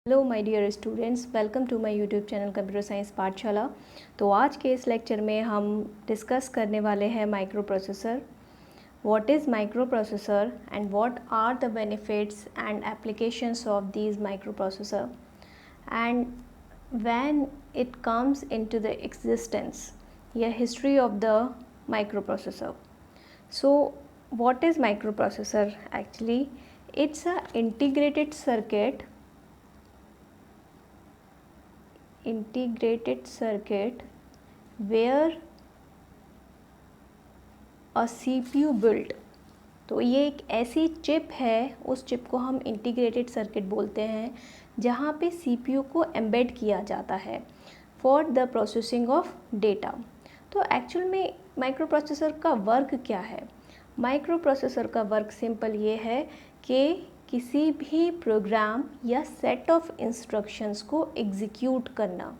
Hello my dear students, welcome to my YouTube channel computer science Pathshala. तो आज के इस लेक्चर में हम डिस्कस करने वाले हैं microprocessor. What is microprocessor and what are the benefits and applications of these microprocessor and when it comes into the existence या history of the microprocessor. So what is microprocessor? Actually it's a integrated circuit where a CPU built। तो ये एक ऐसी chip है, उस chip को हम integrated circuit बोलते हैं जहाँ पे CPU को एम्बेड किया जाता है for the processing of data. तो एक्चुअल में माइक्रो प्रोसेसर का वर्क क्या है? माइक्रो प्रोसेसर का वर्क सिंपल ये है कि किसी भी प्रोग्राम या सेट ऑफ इंस्ट्रक्शंस को एग्जीक्यूट करना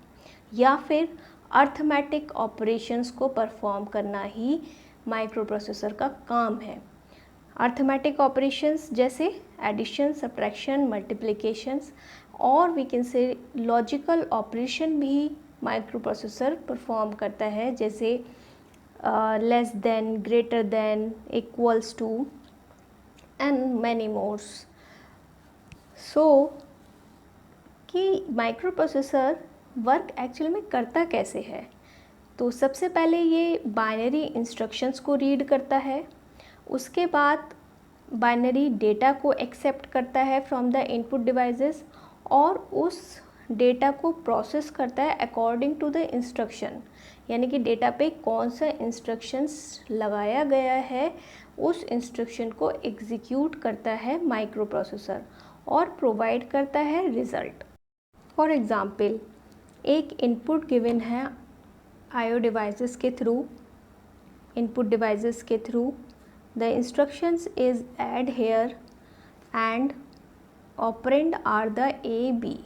या फिर अर्थमेटिक ऑपरेशंस को परफॉर्म करना ही माइक्रो प्रोसेसर का काम है। अर्थमेटिक ऑपरेशंस जैसे एडिशन, सब्ट्रैक्शन, मल्टीप्लिकेशंस और we can say logical operation भी माइक्रो प्रोसेसर परफॉर्म करता है, जैसे less than, greater than, equals to and many mores. So कि माइक्रो प्रोसेसर वर्क एक्चुअल में करता कैसे है? तो सबसे पहले ये बाइनरी इंस्ट्रक्शंस को रीड करता है, उसके बाद बाइनरी डेटा को एक्सेप्ट करता है फ्रॉम द इनपुट डिवाइसेस और उस डेटा को प्रोसेस करता है अकॉर्डिंग टू द इंस्ट्रक्शन, यानी कि डेटा पे कौन सा इंस्ट्रक्शंस लगाया गया है उस इंस्ट्रक्शन को एग्जीक्यूट करता है माइक्रो प्रोसेसर और प्रोवाइड करता है रिज़ल्ट। फॉर एग्ज़ाम्पल, एक इनपुट गिवन है IO डिवाइसेस के थ्रू, इनपुट डिवाइसेस के through the instructions is add here and operand are the A, B.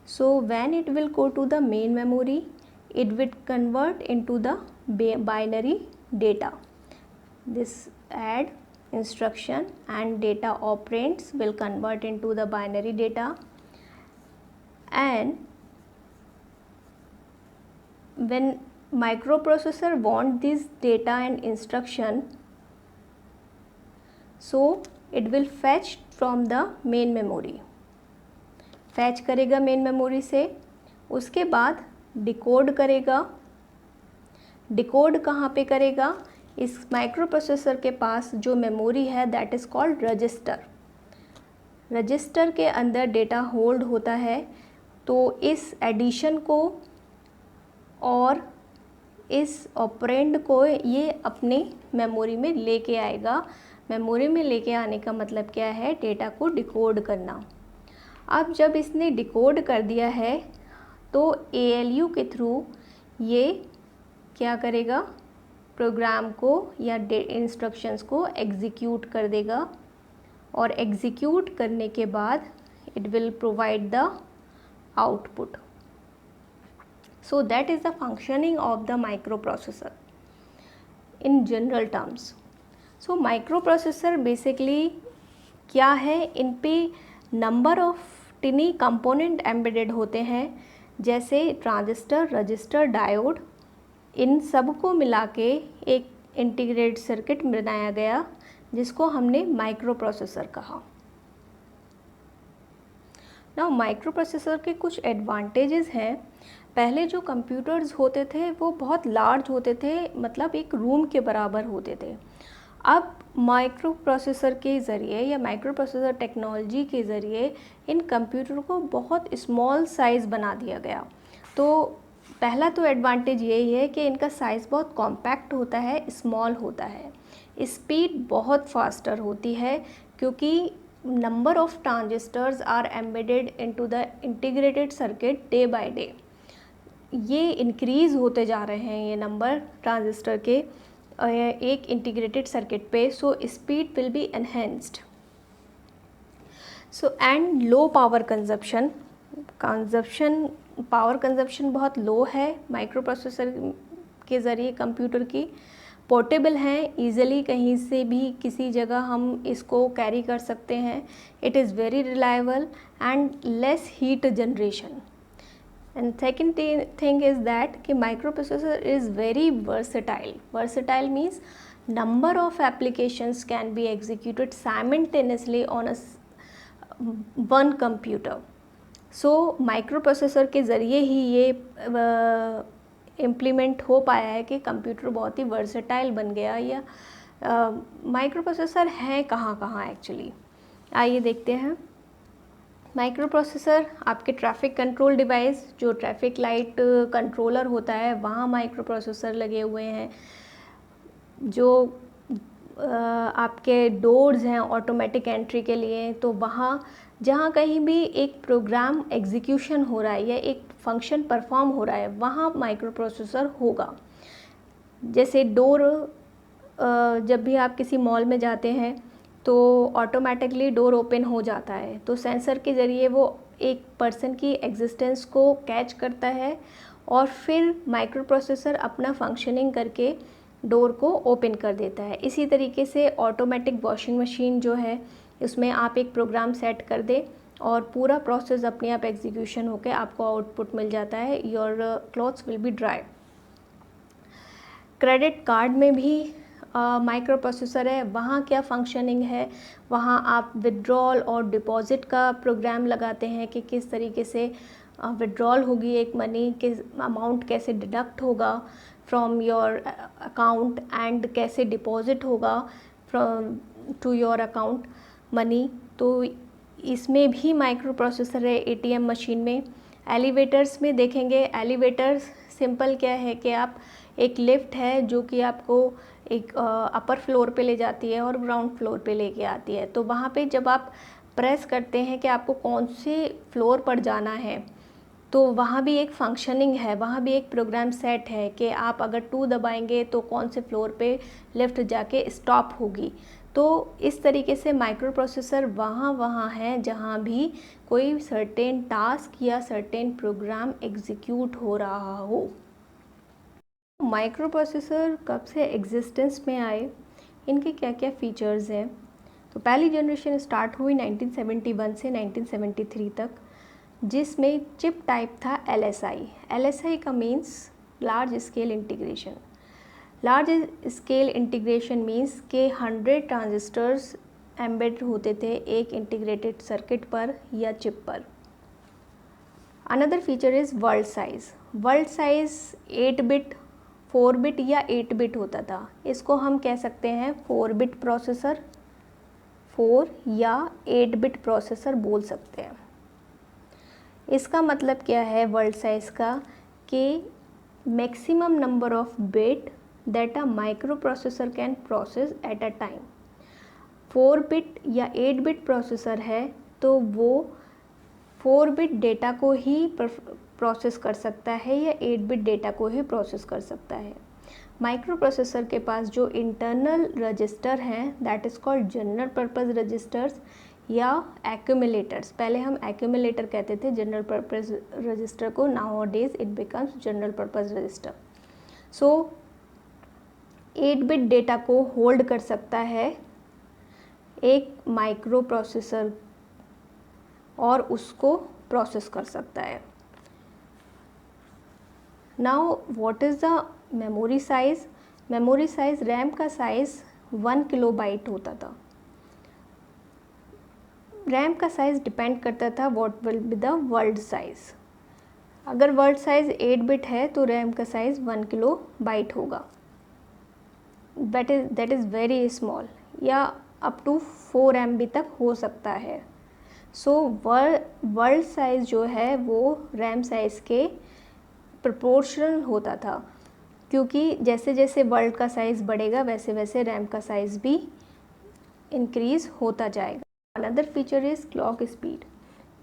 So when it will go to the main memory, it will convert into the binary data. This add instruction and data operands will convert into the binary data, and when microprocessor want this data and instruction, so it will fetch from the main memory, fetch करेगा main memory से, उसके बाद decode करेगा। Decode कहाँ पे करेगा? इस micro processor के पास जो मेमोरी है that is called register. Register के अंदर डेटा होल्ड होता है, तो इस एडिशन को और इस ऑपरेंड को ये अपने मेमोरी में लेके आएगा। मेमोरी में लेके आने का मतलब क्या है? डेटा को डिकोड करना। अब जब इसने डिकोड कर दिया है तो ALU के थ्रू ये क्या करेगा? प्रोग्राम को या इंस्ट्रक्शंस को एग्जीक्यूट कर देगा और एग्जीक्यूट करने के बाद it will provide the output. So that is the functioning of the micro processor in general terms. So micro processor basically क्या है? इन पे नंबर ऑफ टिनी कंपोनेंट एम्बेडेड होते हैं, जैसे ट्रांजिस्टर, रजिस्टर, डायोड। इन सब को मिला के एक इंटीग्रेटेड सर्किट बनाया गया जिसको हमने माइक्रो प्रोसेसर कहा। नाउ माइक्रो प्रोसेसर के कुछ एडवांटेजेस हैं। पहले जो कंप्यूटर्स होते थे वो बहुत लार्ज होते थे, मतलब एक रूम के बराबर होते थे। अब माइक्रो प्रोसेसर के ज़रिए या माइक्रो प्रोसेसर टेक्नोलॉजी के ज़रिए इन कंप्यूटर को बहुत स्मॉल साइज़ बना दिया गया। तो पहला तो एडवांटेज यही है कि इनका साइज़ बहुत कॉम्पैक्ट होता है, स्मॉल होता है। स्पीड बहुत फास्टर होती है क्योंकि number of transistors are embedded into the integrated circuit day by day. ये इंक्रीज़ होते जा रहे हैं ये नंबर ट्रांजिस्टर के एक इंटीग्रेटेड सर्किट पे, so speed will be enhanced. So and low power consumption power consumption बहुत लो है माइक्रो प्रोसेसर के ज़रिए कंप्यूटर की। पोर्टेबल हैं, ईज़िली कहीं से भी किसी जगह हम इसको कैरी कर सकते हैं. It is very reliable and less heat generation. And second thing is that कि microprocessor is very versatile. Versatile means number of applications can be executed simultaneously on one computer. So microprocessor के ज़रिए ही ये implement हो पाया है कि computer बहुत ही versatile बन गया. या माइक्रोप्रोसेसर हैं कहाँ कहाँ एक्चुअली, आइए देखते हैं. माइक्रोप्रोसेसर आपके ट्रैफिक कंट्रोल डिवाइस, जो ट्रैफिक लाइट कंट्रोलर होता है, वहाँ माइक्रोप्रोसेसर लगे हुए हैं. जो आपके डोर्स हैं ऑटोमेटिक एंट्री के लिए, तो वहाँ जहाँ कहीं भी एक प्रोग्राम एग्जीक्यूशन हो रहा है या एक फंक्शन परफॉर्म हो रहा है, वहाँ माइक्रो प्रोसेसर होगा. जैसे डोर, जब भी आप किसी मॉल में जाते हैं तो ऑटोमेटिकली डोर ओपन हो जाता है, तो सेंसर के ज़रिए वो एक पर्सन की एग्जिस्टेंस को कैच करता है और फिर माइक्रो प्रोसेसर अपना फंक्शनिंग करके डोर को ओपन कर देता है. इसी तरीके से ऑटोमेटिक वॉशिंग मशीन जो है, उसमें आप एक प्रोग्राम सेट कर दें और पूरा प्रोसेस अपने आप एग्जीक्यूशन होकर आपको आउटपुट मिल जाता है. Your clothes will be dry. Credit card में भी माइक्रो प्रोसेसर है. वहाँ क्या फंक्शनिंग है, वहाँ आप विड्रॉल और डिपॉजिट का प्रोग्राम लगाते हैं कि किस तरीके से विड्रॉल होगी एक मनी, किस अमाउंट कैसे डिडक्ट होगा फ्रॉम योर अकाउंट एंड कैसे डिपॉजिट होगा from to your account money. तो इसमें भी माइक्रो प्रोसेसर है. एटीएम मशीन में, एलिवेटर्स में देखेंगे. एलिवेटर्स सिंपल क्या है कि आप एक लिफ्ट है जो कि आपको एक अपर फ्लोर पे ले जाती है और ग्राउंड फ्लोर पे लेके आती है. तो वहाँ पे जब आप प्रेस करते हैं कि आपको कौन से फ्लोर पर जाना है, तो वहाँ भी एक फंक्शनिंग है, वहाँ भी एक प्रोग्राम सेट है कि आप अगर 2 दबाएंगे तो कौन से फ्लोर पे लिफ्ट जाके स्टॉप होगी. तो इस तरीके से माइक्रो प्रोसेसर वहाँ है जहाँ भी कोई सर्टेन टास्क या सर्टेन प्रोग्राम एग्जीक्यूट हो रहा हो. माइक्रो प्रोसेसर कब से एग्जिस्टेंस में आए, इनके क्या क्या फ़ीचर्स हैं. तो पहली जनरेशन स्टार्ट हुई 1971 से 1973 तक, जिसमें चिप टाइप था LSI. LSI का means large scale integration. Large scale integration means के 100 ट्रांजिस्टर्स एम्बेड होते थे एक इंटीग्रेटेड सर्किट पर या चिप पर. Another feature is world size. World size 8 bit, 4 bit या 8 बिट होता था. इसको हम कह सकते हैं 4 बिट प्रोसेसर, 4 या 8 बिट प्रोसेसर बोल सकते हैं. इसका मतलब क्या है वर्ल्ड साइज़ का, कि maximum number of bit that a micro processor can process at a time. 4 bit या 8 बिट प्रोसेसर है तो वो 4 बिट डेटा को ही प्रोसेस कर सकता है या 8 बिट डेटा को ही प्रोसेस कर सकता है. माइक्रो प्रोसेसर के पास जो इंटरनल रजिस्टर हैं, that is called general purpose registers या एक्यूमुलेटर्स. पहले हम एक्यूमुलेटर कहते थे जनरल पर्पज़ रजिस्टर को. Nowadays it becomes general purpose register. So 8 bit data को होल्ड कर सकता है एक माइक्रो प्रोसेसर और उसको प्रोसेस कर सकता है. Now what is the memory size. Memory size, RAM का साइज़ 1 किलोबाइट होता था. रैम का साइज़ डिपेंड करता था what will be the world size. अगर वर्ल्ड साइज़ 8 बिट है तो रैम का साइज़ 1 किलोबाइट होगा. दैट इज़ वेरी स्मॉल, या अप टू 4 MB तक हो सकता है. सो वर्ल्ड साइज़ जो है वो रैम साइज़ के प्रोपोर्शनल होता था, क्योंकि जैसे जैसे वर्ल्ड का साइज़ बढ़ेगा वैसे वैसे रैम का साइज़ भी इंक्रीज़ होता जाएगा. Another feature is clock speed.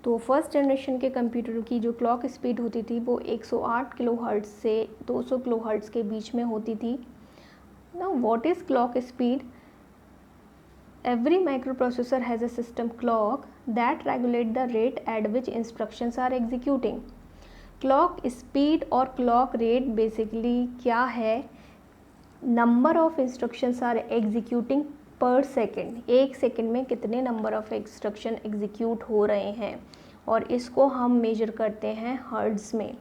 तो फर्स्ट जनरेशन के कंप्यूटर की जो क्लॉक स्पीड होती थी वो 108 किलोहर्ट्ज़ से 200 किलोहर्ट्ज़ के बीच में होती थी. Now what is clock speed. Every microprocessor has a system clock that regulate the rate at which instructions are executing. Clock speed और clock rate basically क्या है, number of instructions are executing per second, एक second में कितने number of instruction execute हो रहे हैं, और इसको हम मेजर करते हैं हर्ट्ज़ में।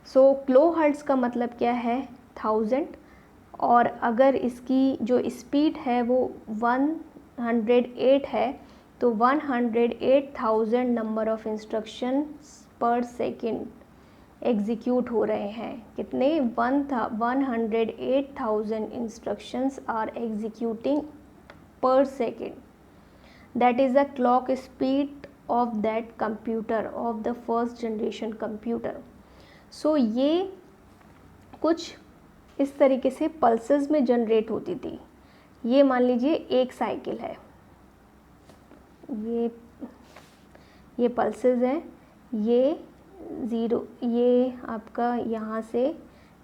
सो किलो हर्ट्ज़ का मतलब क्या है 1000, और अगर इसकी जो स्पीड है वो 108 है तो 108,000 number of instruction per second execute हो रहे हैं। कितने 108,000 instructions are executing per second, that is the clock speed of that computer, of the first generation computer. So ये कुछ इस तरीके से पल्सेस में जनरेट होती थी। ये मान लीजिए एक साइकिल है, ये पल्सेस हैं, ये ज़ीरो, ये आपका यहाँ से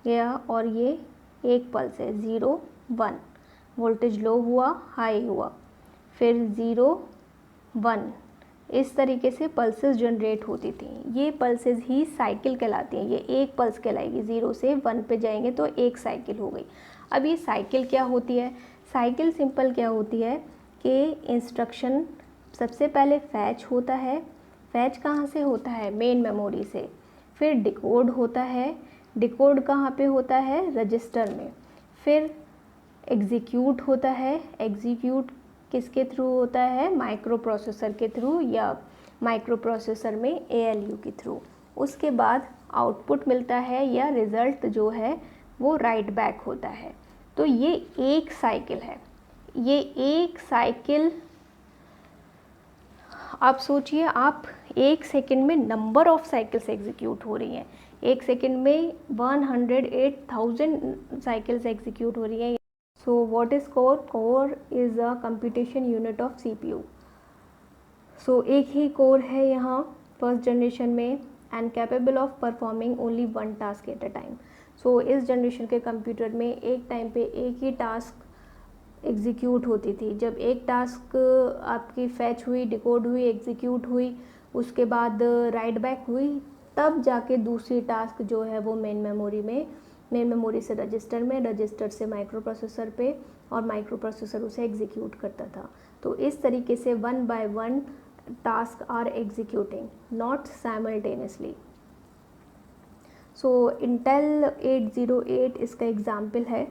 गया, और ये एक पल्स है 0 1, वोल्टेज लो हुआ हाई हुआ, फिर 0 1, इस तरीके से पल्सेस जनरेट होती थी। ये पल्सेस ही साइकिल कहलाती हैं। ये एक पल्स कहलाएगी, 0 से 1 पे जाएंगे तो एक साइकिल हो गई। अब ये साइकिल क्या होती है? साइकिल सिंपल क्या होती है कि इंस्ट्रक्शन सबसे पहले फैच होता है। फैच कहाँ से होता है? मेन मेमोरी से। फिर डिकोड होता है। डिकोड कहाँ पे होता है? रजिस्टर में। फिर एग्जीक्यूट होता है। एग्जीक्यूट किसके थ्रू होता है? माइक्रो प्रोसेसर के थ्रू, या माइक्रो प्रोसेसर में ALU के थ्रू। उसके बाद आउटपुट मिलता है, या रिज़ल्ट जो है वो राइट बैक होता है। तो ये एक साइकिल है। ये एक साइकिल, आप सोचिए, आप एक सेकंड में नंबर ऑफ साइकिल्स एग्जीक्यूट हो रही हैं। एक सेकंड में 108,000 साइकिल्स एग्जीक्यूट हो रही हैं। So what is core? Core is a computation unit of CPU। So एक ही कोर है यहाँ फर्स्ट जनरेशन में, and capable of performing only one task at a time. So इस जनरेशन के कंप्यूटर में एक टाइम पे एक ही टास्क एग्जीक्यूट होती थी। जब एक टास्क आपकी फैच हुई, डिकोड हुई, एग्जीक्यूट हुई, उसके बाद राइट बैक हुई, तब जाके दूसरी टास्क जो है वो मेन मेमोरी से रजिस्टर में, रजिस्टर से माइक्रो प्रोसेसर पे, और माइक्रो प्रोसेसर उसे एग्जीक्यूट करता था। तो इस तरीके से 1 by 1 task are executing, not simultaneously. So Intel 808 इसका एग्जाम्पल है।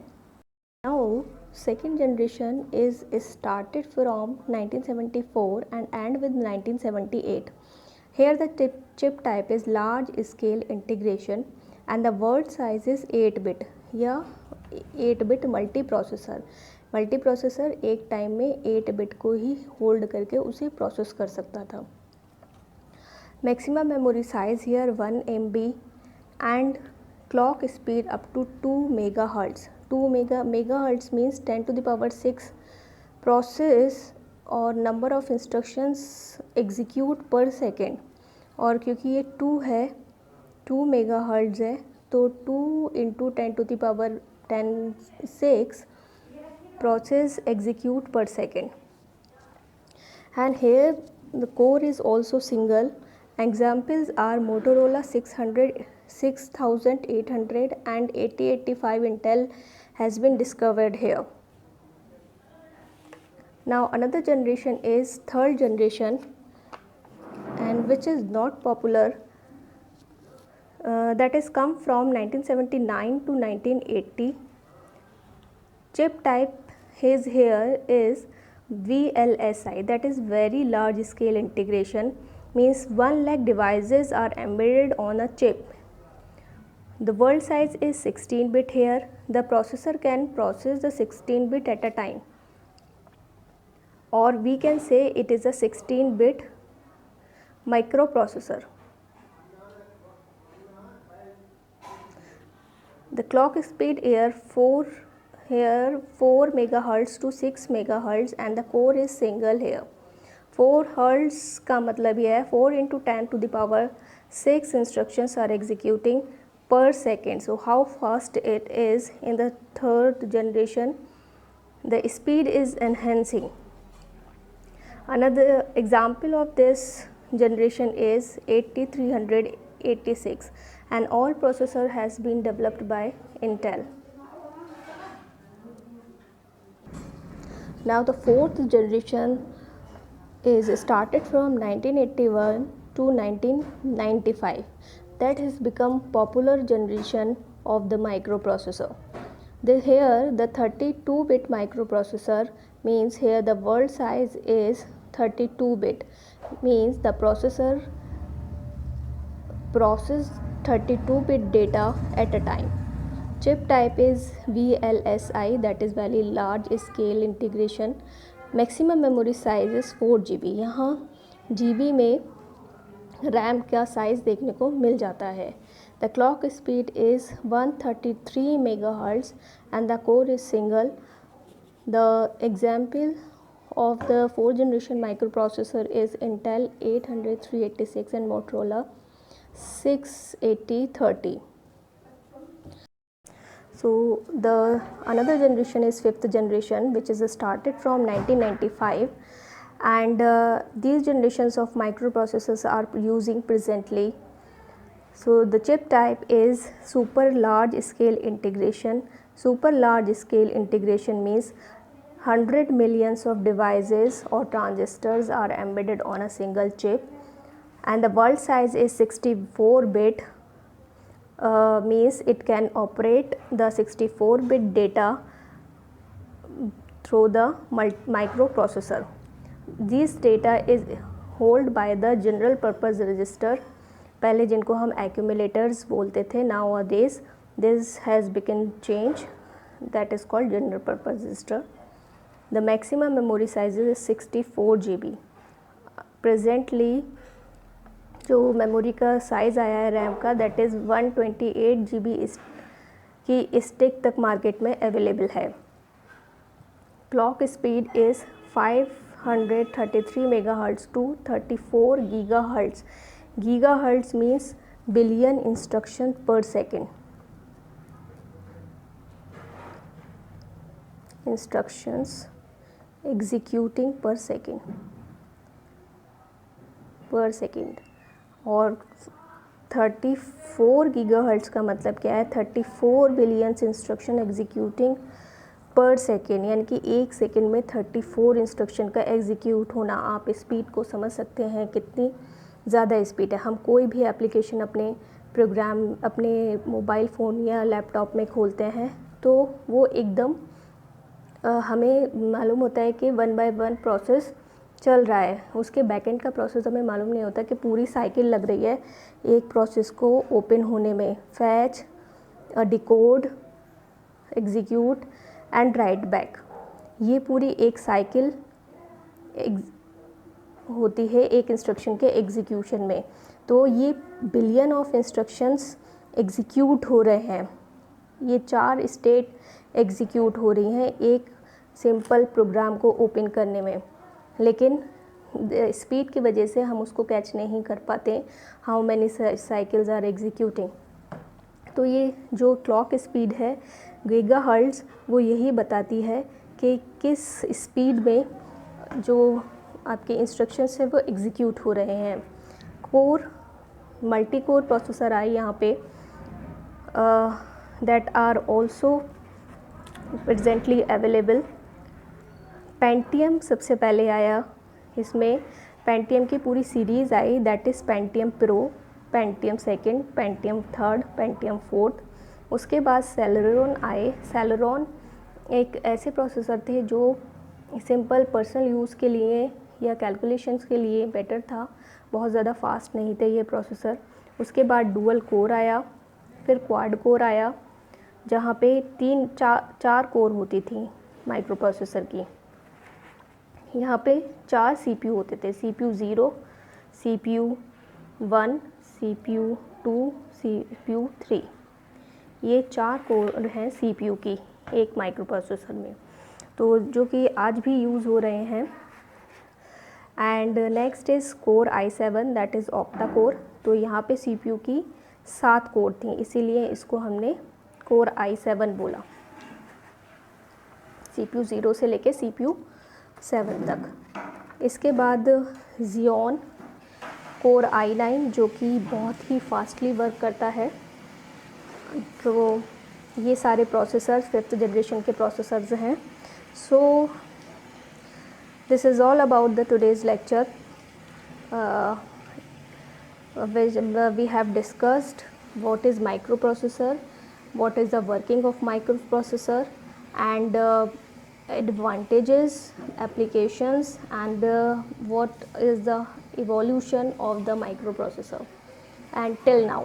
Now second generation is started from 1974 and end with 1978. Here the chip type is large scale integration and the word size is 8-bit या 8-bit multiprocessor एक time में 8-bit को ही hold करके उसे process कर सकता था। Maximum memory size here 1 MB and clock speed up to 2 megahertz. 2 megahertz means 10 to the power 6 process और number of instructions execute per second। और क्योंकि ये 2 है, 2 megahertz है, तो 2 into 10 to the power 6 process execute per second। And here the core is also single. Examples are Motorola 6800 and 8085 Intel has been discovered here. Now another generation is third generation, and which is not popular, that is come from 1979 to 1980. Chip type is here is VLSI, that is very large scale integration, means 1 lakh devices are embedded on a chip. The word size is 16-bit here. The processor can process the 16-bit at a time, or we can say it is a 16-bit microprocessor. The clock speed here 4 megahertz to 6 megahertz and the core is single here. 4 hertz का मतलब यह है 4 into 10 to the power 6 instructions are executing per second. So how fast it is in the third generation? The speed is enhancing. Another example of this generation is 8386, and all processor has been developed by Intel. Now the fourth generation is started from 1981 to 1995. That has become popular generation of the microprocessor. Here the 32-bit microprocessor means here the world size is 32-bit, means the processor process 32-bit data at a time. Chip type is VLSI, that is very large scale integration. Maximum memory size is 4 GB. यहाँ GB में RAM का size देखने को मिल जाता है. The clock speed is 133 MHz and the core is single. The example of the 4th generation microprocessor is Intel 800 386 and Motorola 68030. So the another generation is 5th generation, which is started from 1995, and these generations of microprocessors are using presently. So the chip type is super large scale integration. Super large scale integration means 100 millions of devices or transistors are embedded on a single chip, and the world size is 64-bit. Means it can operate the 64-bit data through the microprocessor. This data is held by the general purpose register, पहले जिनको हम accumulators बोलते थे. Nowadays this has become change, that is called general purpose register. The maximum memory size is 64 GB. Presently जो memory का size आया है RAM का, दैट इज़ 128 GB की स्टिक तक मार्केट में अवेलेबल है. Clock speed is 533 MHz to 34 GHz. GHz means billion instruction per second. Instructions executing per second. और 34 GHz का मतलब क्या है? 34 billions instruction executing per second, यानी कि एक सेकेंड में 34 इंस्ट्रक्शन का एग्जीक्यूट होना. आप स्पीड को समझ सकते हैं कितनी ज़्यादा स्पीड है. हम कोई भी एप्लीकेशन अपने प्रोग्राम अपने मोबाइल फ़ोन या लैपटॉप में खोलते हैं तो वो एकदम हमें मालूम होता है कि 1 by 1 प्रोसेस चल रहा है. उसके बैकएंड का प्रोसेस हमें मालूम नहीं होता कि पूरी साइकिल लग रही है एक प्रोसेस को ओपन होने में. Fetch, decode, execute and right back, ये पूरी एक साइकिल होती है एक इंस्ट्रक्शन के एग्जीक्यूशन में. तो ये बिलियन ऑफ इंस्ट्रक्शंस एग्जीक्यूट हो रहे हैं. ये 4 स्टेट एग्जीक्यूट हो रही हैं एक सिंपल प्रोग्राम को ओपन करने में, लेकिन स्पीड की वजह से हम उसको कैच नहीं कर पाते. How many cycles are executing. तो ये जो क्लॉक स्पीड है गीगाहर्ट्ज़, वो यही बताती है कि किस स्पीड में जो आपके इंस्ट्रक्शंस हैं वो एग्जीक्यूट हो रहे हैं. कोर, मल्टी कोर प्रोसेसर आए यहाँ पे, that are also presently available. Pentium सबसे पहले आया. इसमें पेंटियम की पूरी सीरीज़ आई, that is Pentium pro, Pentium second, Pentium third, Pentium fourth. उसके बाद सेलेरॉन आए. सेलेरॉन एक ऐसे प्रोसेसर थे जो सिंपल पर्सनल यूज़ के लिए या कैलकुलेशंस के लिए बेटर था, बहुत ज़्यादा फास्ट नहीं थे ये प्रोसेसर. उसके बाद डुअल कोर आया, फिर क्वाड कोर आया, जहाँ पे 4 कोर होती थी माइक्रो प्रोसेसर की. यहाँ पे 4 CPU होते थे, CPU 0, CPU 1, CPU 2, CPU 3. ये 4 कोर हैं CPU की एक माइक्रो प्रोसेसर में, तो जो कि आज भी यूज़ हो रहे हैं. And next is core i7, that is octa core. तो यहाँ पे CPU की 7 कोर थी, इसीलिए इसको हमने कोर i7 बोला. CPU 0 से लेके CPU 7 तक. इसके बाद Xeon कोर i9, जो कि बहुत ही फास्टली वर्क करता है. तो ये सारे प्रोसेसर्स 5th जनरेशन के प्रोसेसर्स हैं. सो This is all about the today's lecture. We have discussed what is microprocessor, what is the working of microprocessor, and advantages, applications, and what is the evolution of the microprocessor until now.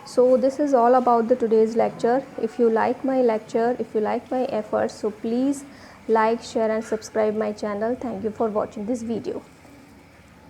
So this is all about the today's lecture. If you like my lecture, if you like my efforts, so please like, share and subscribe my channel. Thank you for watching this video.